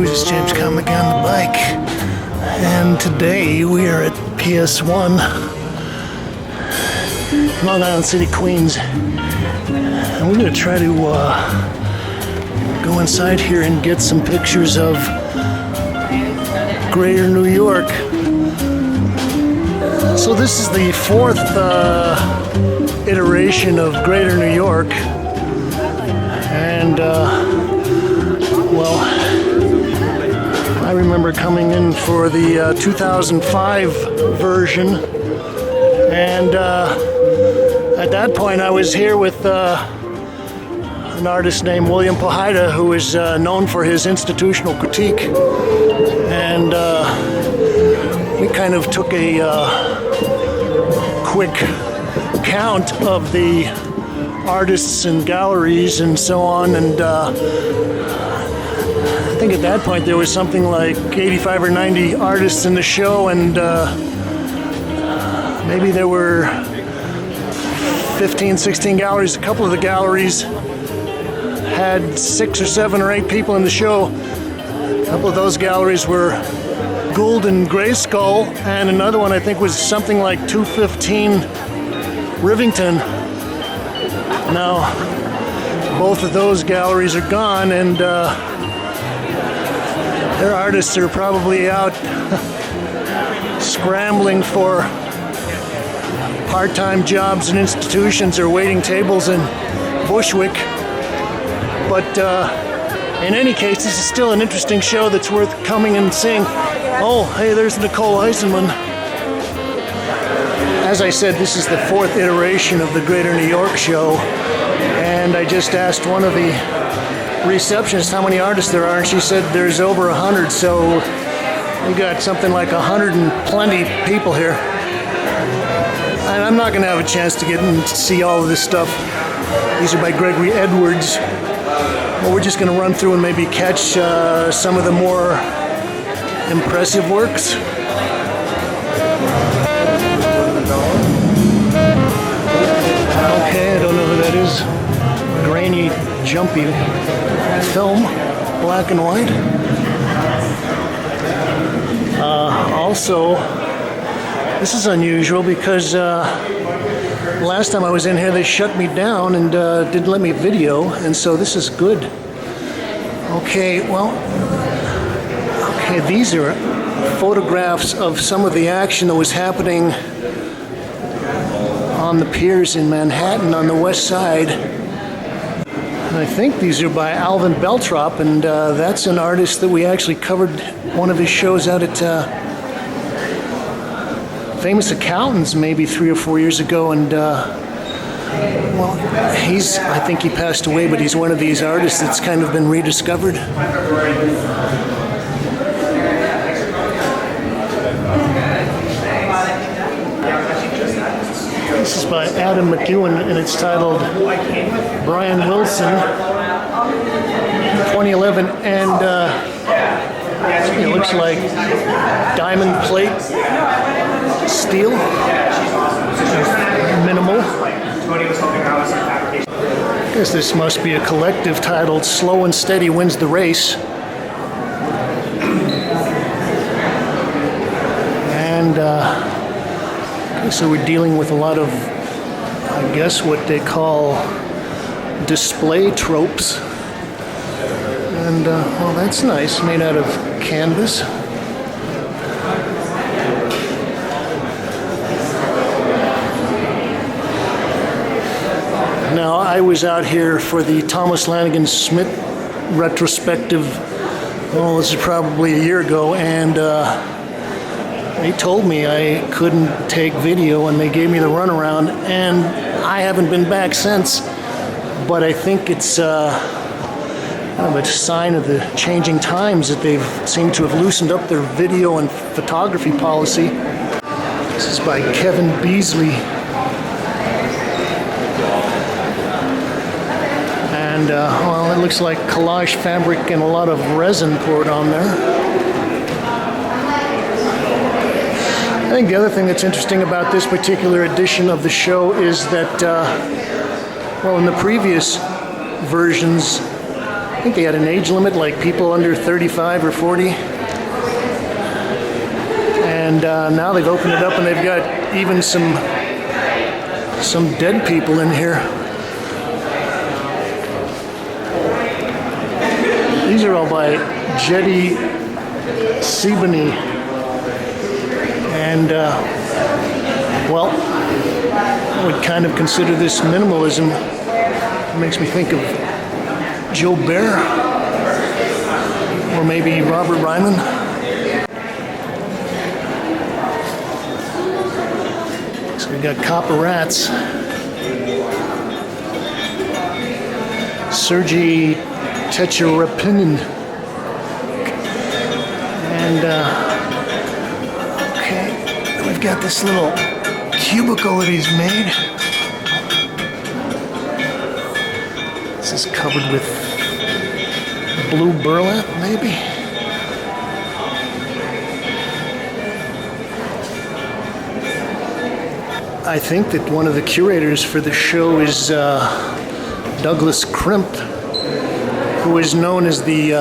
boys, it's James Kalm again on the bike, and today we are at PS1, Long Island City, Queens, and we're going to try to go inside here and get some pictures of Greater New York. So this is the fourth iteration of Greater New York, and well, I remember coming in for the 2005 version, and at that point I was here with an artist named William Pohida, who is known for his institutional critique, and we kind of took a quick count of the artists and galleries and so on, and I think at that point there was something like 85 or 90 artists in the show, and maybe there were 15, 16 galleries. A couple of the galleries had 6 or 7 or 8 people in the show. A couple of those galleries were Gould and Grayskull, and another one I think was something like 215 Rivington. Now, both of those galleries are gone, and their artists are probably out scrambling for part-time jobs in institutions or waiting tables in Bushwick. But in any case, this is still an interesting show that's worth coming and seeing. Oh, hey, there's Nicole Eisenman. As I said, this is the fourth iteration of the Greater New York show, and I just asked one of the receptionists how many artists there are, and she said there's over 100, so we got something like 100 and plenty people here. And I'm not going to have a chance to get and see all of this stuff. These are by Gregory Edwards. Well, we're just going to run through and maybe catch some of the more impressive works. Okay, I don't know who that is. Grainy, jumpy film, black and white. Also, this is unusual because last time I was in here they shut me down and didn't let me video, and so this is good. Okay, well, okay, these are photographs of some of the action that was happening on the piers in Manhattan on the west side. And I think these are by Alvin Beltrop, and that's an artist that we actually covered one of his shows out at Famous Accountants maybe 3 or 4 years ago, and well, I think he passed away, but he's one of these artists that's kind of been rediscovered. This is by Adam McEwen, and it's titled Brian Wilson, 2011, and it looks like diamond plate, steel, minimal. I guess this must be a collective titled Slow and Steady Wins the Race. And so we're dealing with a lot of, I guess, what they call display tropes. And, well, that's nice, made out of canvas. Now, I was out here for the Thomas Lanigan Smith retrospective, well, this is probably a year ago, and they told me I couldn't take video, and they gave me the runaround, and I haven't been back since. But I think it's kind of a sign of the changing times that they've seemed to have loosened up their video and photography policy. This is by Kevin Beasley. And, well, it looks like collage fabric and a lot of resin poured on there. I think the other thing that's interesting about this particular edition of the show is that, well, in the previous versions, think they had an age limit, like people under 35 or 40. And now they've opened it up and they've got even some dead people in here. These are all by Jetty Sebany. And, well, I would kind of consider this minimalism. It makes me think of Joe Bear or maybe Robert Ryman. So we got Copper Rats. Sergei Techerepinin. And, okay, we've got this little cubicle that he's made. This is covered with blue burlap, maybe. I think that one of the curators for the show is Douglas Crimp, who is known as the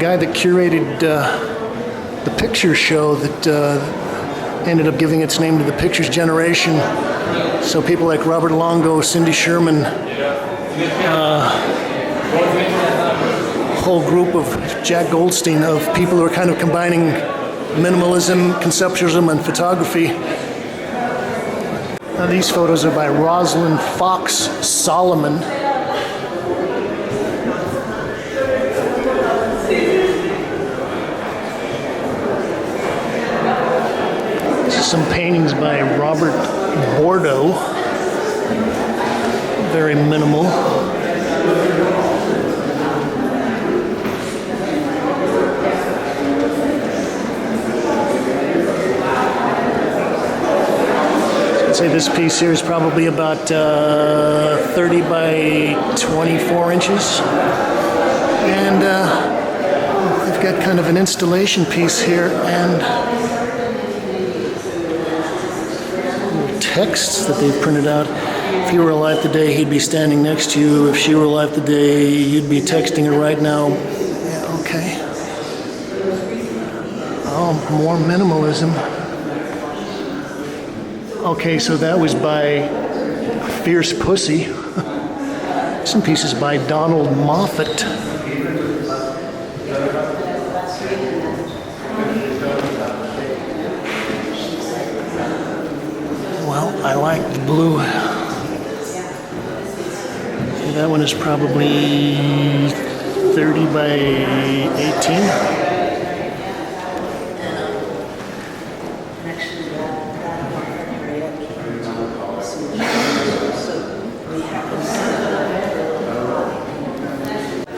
guy that curated the picture show that ended up giving its name to the Pictures generation. So people like Robert Longo, Cindy Sherman, whole group of Jack Goldstein of people who are kind of combining minimalism, conceptualism, and photography. Now these photos are by Rosalind Fox Solomon. Some paintings by Robert Bordeaux. Very minimal. I'd say this piece here is probably about 30 by 24 inches. And they've got kind of an installation piece here and texts that they've printed out. If he were alive today, he'd be standing next to you. If she were alive today, you'd be texting her right now. Yeah, okay. Oh, more minimalism. Okay, so that was by Fierce Pussy. Some pieces by Donald Moffat. I like the blue. That one is probably 30 by 18.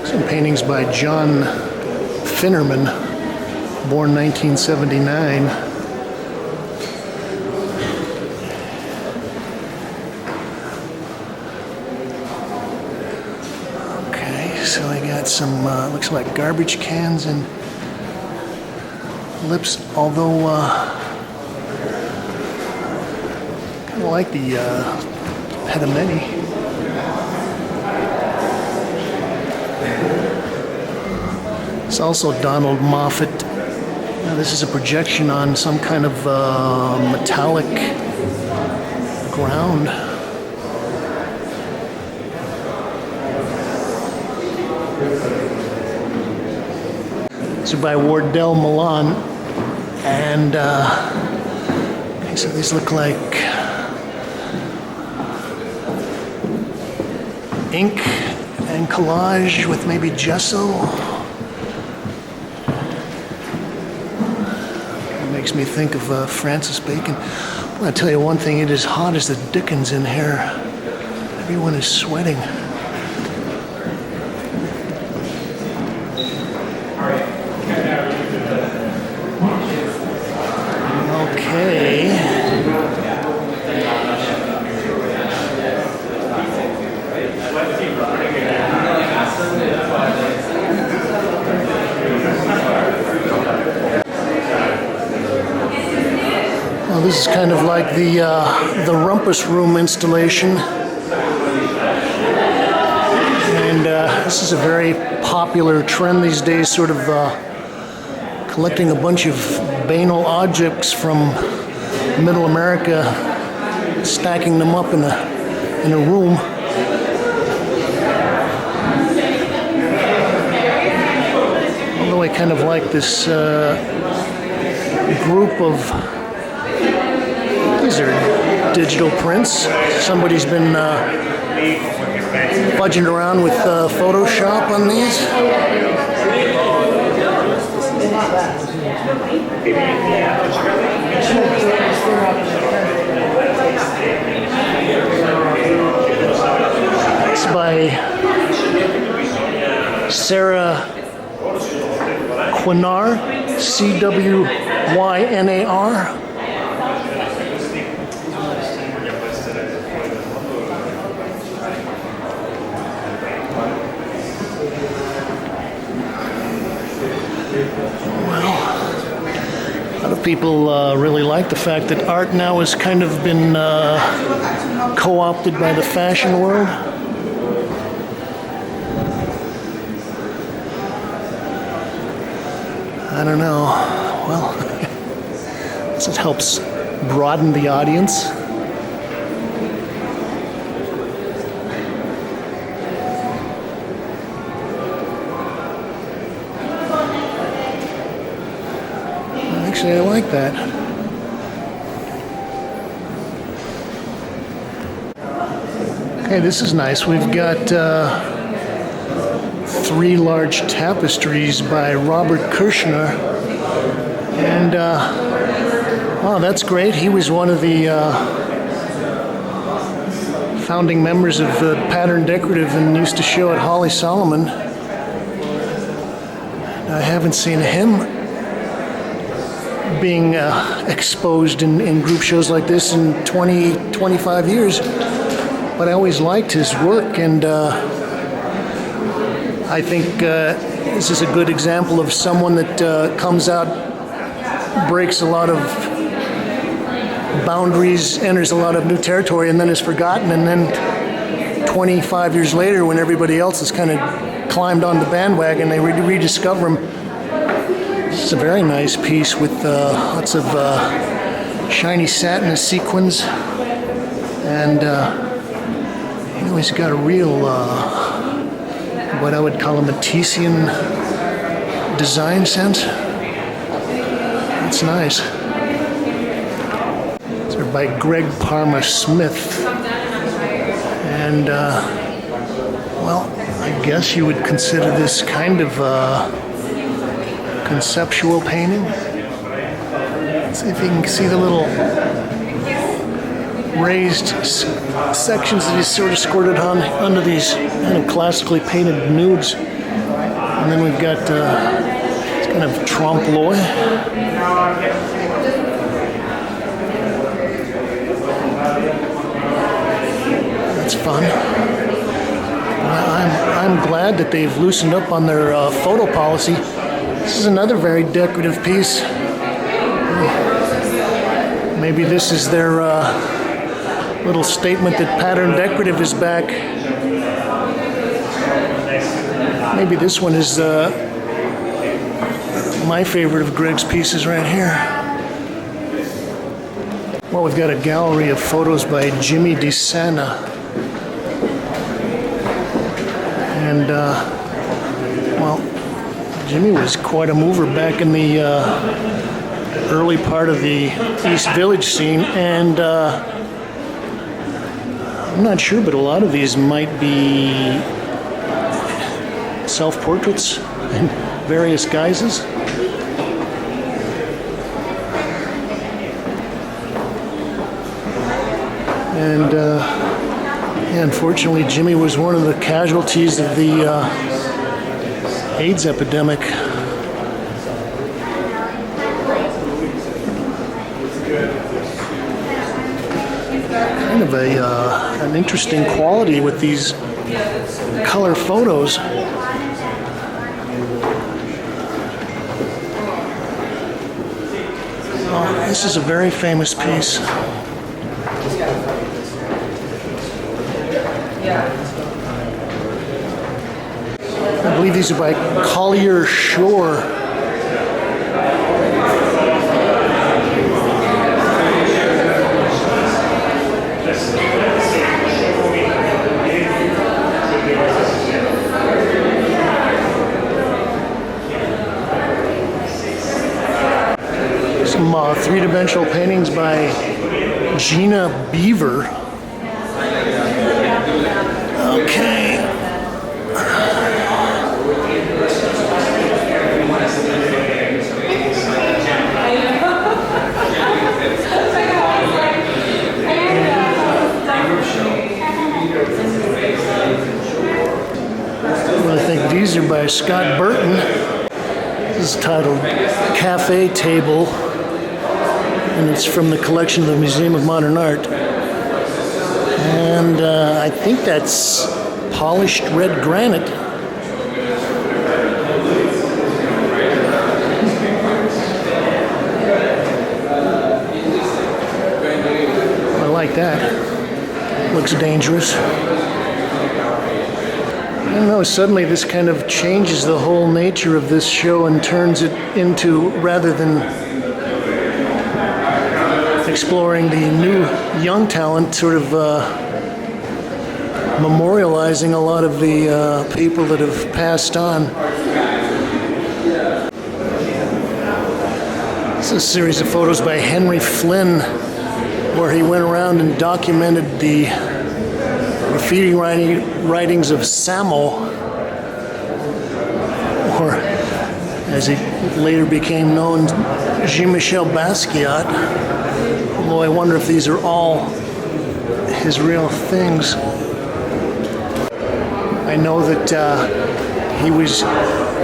Some paintings by John Finnerman, born 1979. So I got some, looks like garbage cans and lips, although kind of like the pedimeni. It's also Donald Moffat. Now this is a projection on some kind of metallic ground. So by Wardell Milan, and so these look like ink and collage with maybe gesso. It makes me think of Francis Bacon. I'm gonna tell you one thing, it is hot as the dickens in here. Everyone is sweating. Okay. Well, this is kind of like the Rumpus Room installation. And This is a very popular trend these days, sort of collecting a bunch of banal objects from Middle America, stacking them up in a room. Although I kind of like this group of, these are digital prints. Somebody's been fudging around with Photoshop on these. It's by Sarah Cwynar, Cwynar. People really like the fact that art now has kind of been co-opted by the fashion world. I don't know. Well, this helps broaden the audience. Actually, I like that. Okay, this is nice. We've got 3 large tapestries by Robert Kirshner. And, wow, that's great. He was one of the founding members of Pattern Decorative and used to show at Holly Solomon. I haven't seen him being exposed in group shows like this in 25 years. But I always liked his work, and I think this is a good example of someone that comes out, breaks a lot of boundaries, enters a lot of new territory, and then is forgotten, and then 25 years later, when everybody else has kind of climbed on the bandwagon, they rediscover him. It's a very nice piece with lots of shiny satin sequins, and he's got a real, what I would call a Matisse-ian design sense. It's nice. These are by Greg Parma Smith, and well, I guess you would consider this kind of conceptual painting. Let's see if you can see the little raised sections that he's sort of squirted on under these kind of classically painted nudes. And then we've got this kind of trompe-l'oeil. That's fun. I'm glad that they've loosened up on their photo policy. This is another very decorative piece. Maybe this is their little statement that Pattern Decorative is back. Maybe this one is my favorite of Greg's pieces right here. Well, we've got a gallery of photos by Jimmy DeSana. And, well, Jimmy was quite a mover back in the early part of the East Village scene, and I'm not sure, but a lot of these might be self-portraits in various guises. And yeah, unfortunately, Jimmy was one of the casualties of the AIDS epidemic. Kind of an interesting quality with these color photos. Oh, this is a very famous piece. believe these are by Collier Shore. Some three-dimensional paintings by Gina Beaver. Okay. I think these are by Scott Burton. This is titled Cafe Table, and it's from the collection of the Museum of Modern Art. And I think that's polished red granite. I like that. Looks dangerous. I don't know, suddenly this kind of changes the whole nature of this show and turns it into, rather than exploring the new young talent, sort of memorializing a lot of the people that have passed on. It's a series of photos by Henry Flynn, where he went around and documented the graffiti writings of Samo, or as he later became known, Jean-Michel Basquiat. Although I wonder if these are all his real things. I know that he was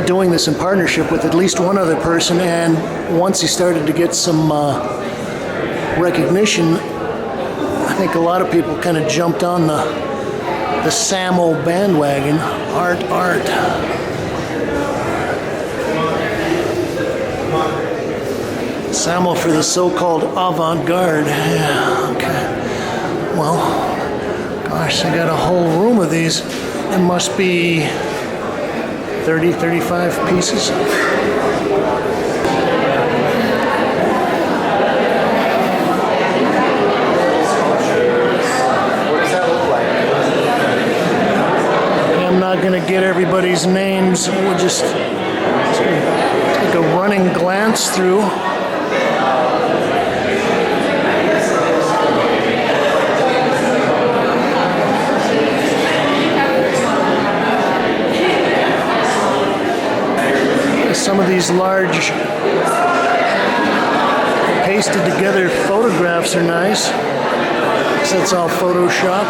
doing this in partnership with at least one other person, and once he started to get some recognition, I think a lot of people kind of jumped on the Samo bandwagon. Art. Samo for the so-called avant-garde. Yeah, okay. Well, gosh, I got a whole room of these. There must be 30, 35 pieces. I'm not going to get everybody's names. We'll just take a running glance through. Some of these large pasted together photographs are nice. So it's all Photoshop.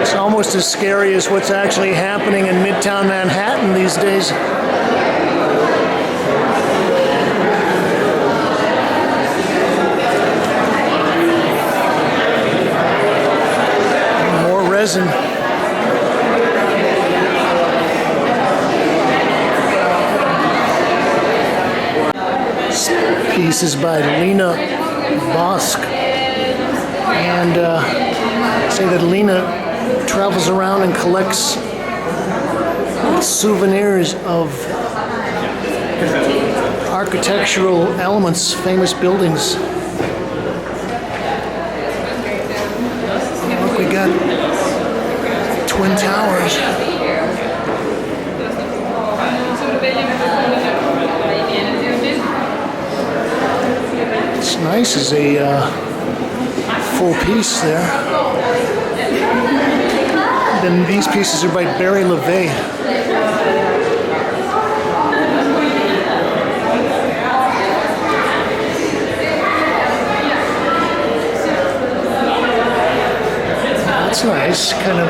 It's almost as scary as what's actually happening in Midtown Manhattan these days. Resin. This piece is by Lena Bosk, and say that Lena travels around and collects souvenirs of architectural elements, famous buildings. Look, we got Twin Towers. It's nice as a full piece there. Then these pieces are by Barry LeVay. That's nice, kind of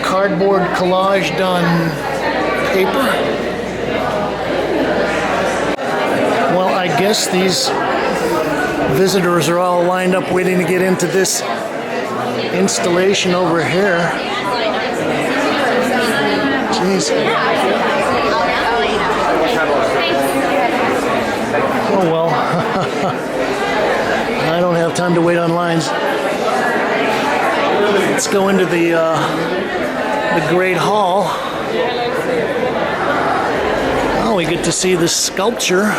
cardboard collaged on paper. Well, I guess these visitors are all lined up waiting to get into this installation over here. Jeez. Oh well. I don't have time to wait on lines. go into the Great Hall. Oh, we get to see the sculpture.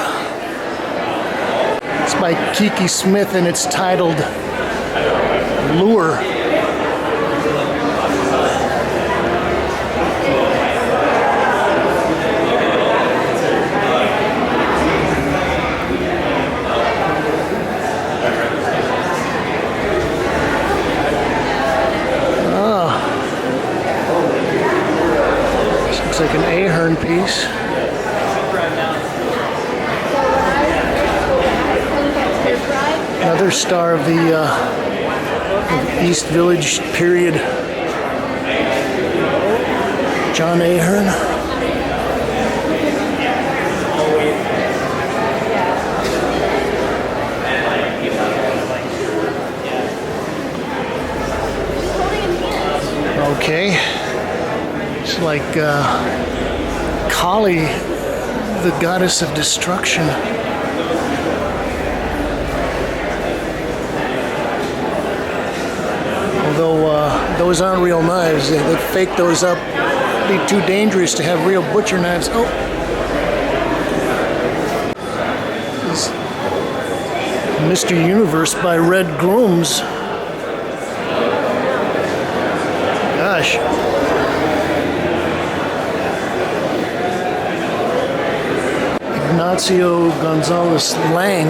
It's by Kiki Smith and it's titled Lure. Looks like an ahern piece. Another star of the of East Village period. John Ahern. Okay. It's like Kali, the goddess of destruction. Although those aren't real knives, they fake those up. It'd be too dangerous to have real butcher knives. Oh, this Mr. Universe by Red Grooms. Gosh. Ignacio Gonzalez Lang.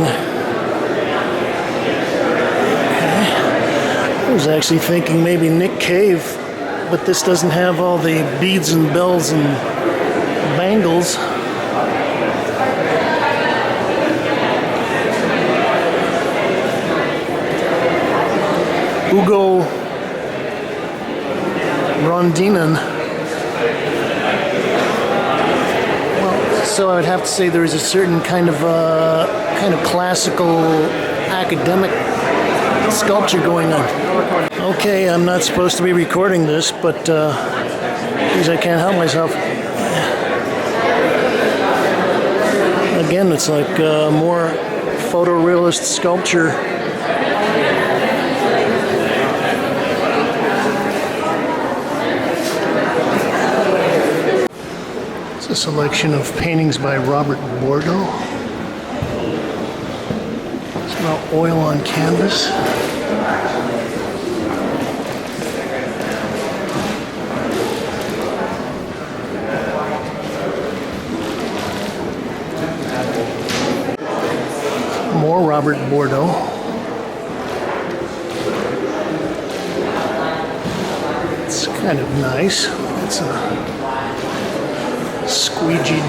I was actually thinking maybe Nick Cave, but this doesn't have all the beads and bells and bangles. Hugo Rondinen. Well, so I would have to say there is a certain kind of classical academic sculpture going on. Okay, I'm not supposed to be recording this, but geez, I can't help myself. Again, it's like more photorealist sculpture. It's a selection of paintings by Robert Bordeaux. It's about oil on canvas. More Robert Bordeaux. It's kind of nice. It's a squeegeed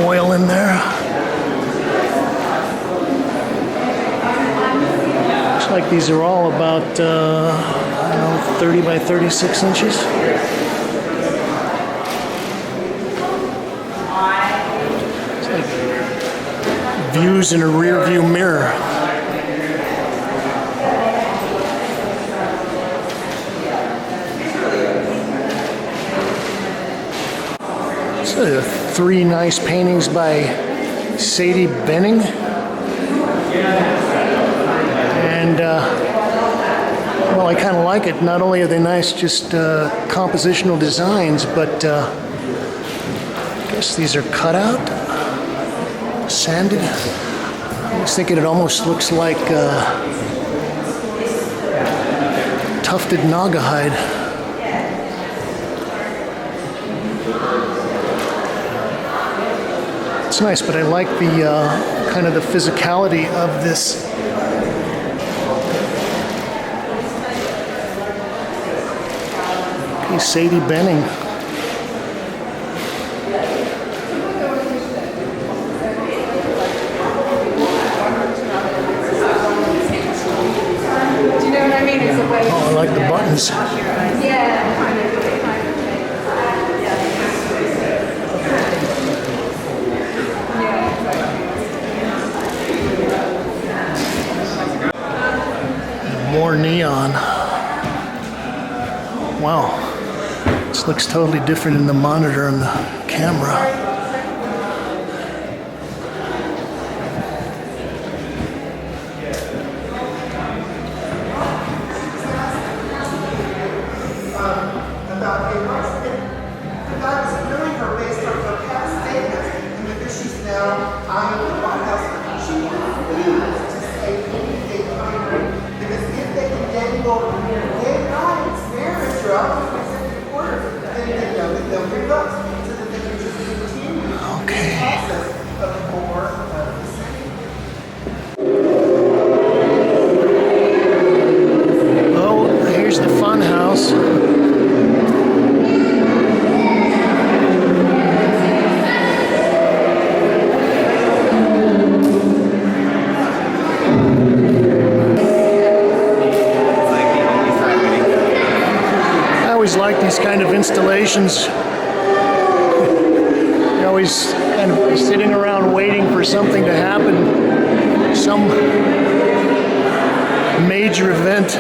oil in there. Looks like these are all about, I don't know, 30 by 36 inches. It's like views in a rear view mirror. So, three nice paintings by Sadie Benning. And, well, I kind of like it. Not only are they nice, just compositional designs, but I guess these are cut out, sanded. I was thinking it almost looks like tufted naga hide. It's nice, but I like the kind of the physicality of this. Okay, Sadie Benning. Do you know what I mean? It's a way. Oh, I like the buttons. Yeah. More neon. Wow. This looks totally different in the monitor and the camera. Oh, here's the fun house. I always like these kind of installations. You're always kind of sitting around waiting for something to happen, some major event.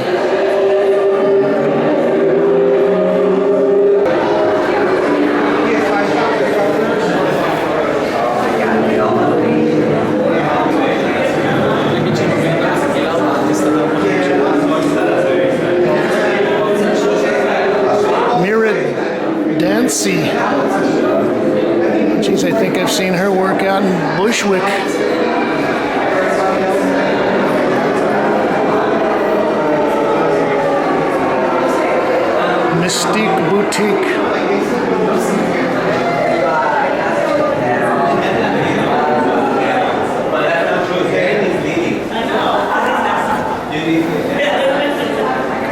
Geez, I think I've seen her work out in Bushwick. Mystique Boutique.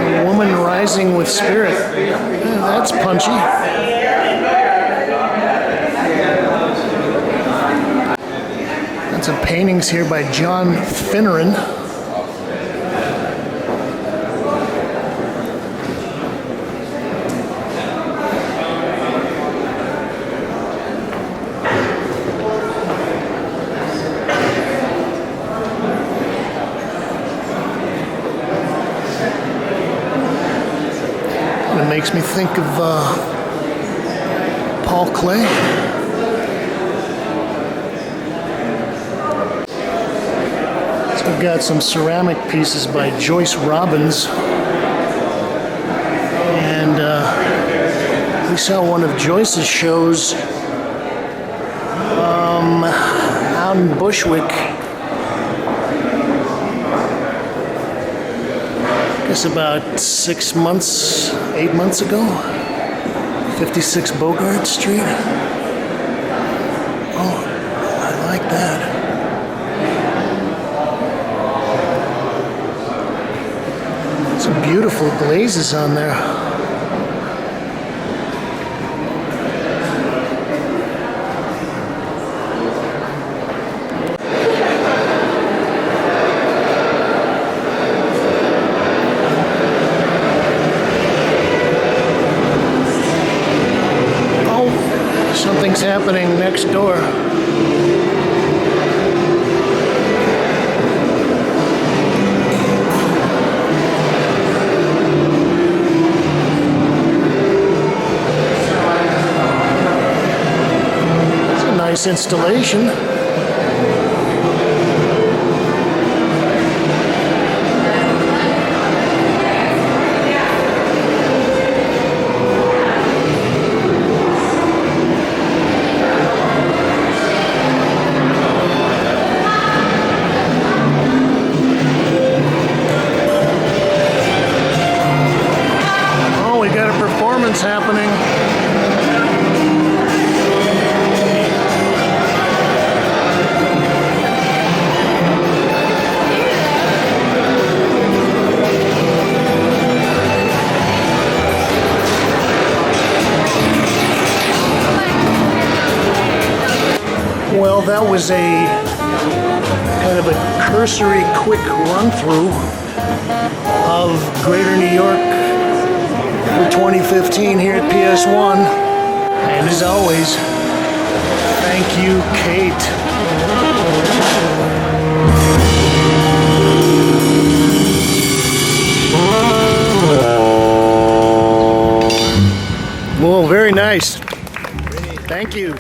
A woman rising with spirit. Yeah, that's punchy. Some paintings here by John Finneran. It makes me think of Paul Klee. We've got some ceramic pieces by Joyce Robbins, and we saw one of Joyce's shows out in Bushwick. I guess about 8 months ago. 56 Bogart Street. Oh, I like that. Some beautiful glazes on there. Oh, something's happening next door. Nice installation. Oh, we got a performance happening. Well, that was a kind of a cursory, quick run-through of Greater New York for 2015 here at PS1. And as always, thank you, Kate. Well, very nice. Thank you.